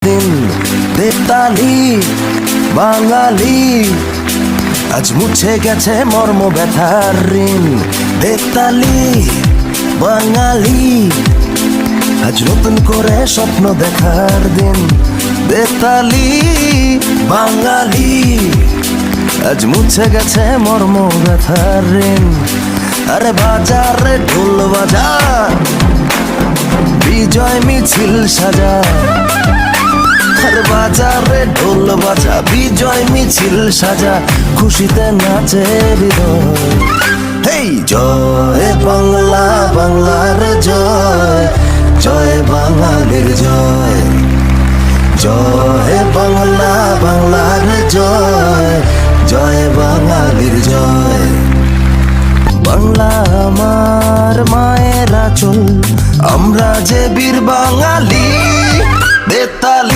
দিন। বেতালি বাঙালি, আজ মুছে গেছে মর্ম ব্যথার ঋণ। বেতালি বাঙালি, আজ নতুন করে স্বপ্ন দেখার দিন। বেতালি বাঙালি, আজ মুছে গেছে মর্ম ব্যথার ঋণ। আরে বাজারে ঢোল বাজা, বিজয় মিছিল সাজা। আরে বাজারে ঢোল বাজা, বিজয় মিছিল সাজা, খুশিতে নাচে হৃদয়। হেই জয় বাংলা, বাংলার জয়, জয় বাঙালির জয়। জয় বাংলা, বাংলার জয়, জয় বাঙালির জয়। বাংলা আমার মায়ের আঁচল, আমরা যে বীর বাঙালি। বেতালি